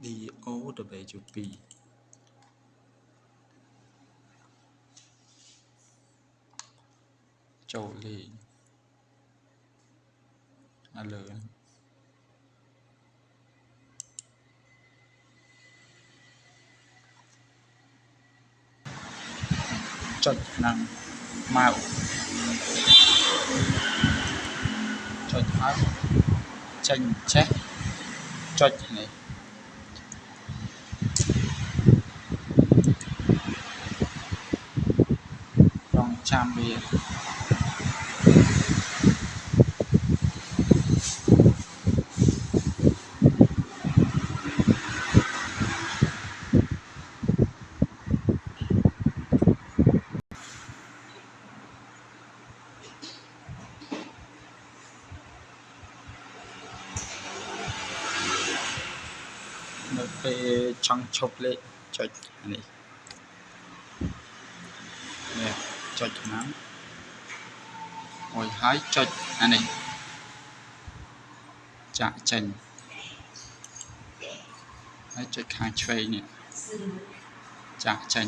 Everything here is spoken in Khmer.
DO ដើម្បីជា2ចូលលេខឥឡូវចុចខាងម៉ៅចុចហើយចេញចេះចុចនេះរងចាំវានៅពេលចង់ឈប់លេខចុចនេះចុចណាមួយហើយចុចអានេះចាក់ចេញហើយចុចខាងឆ្វេងនេះចាក់ចេញ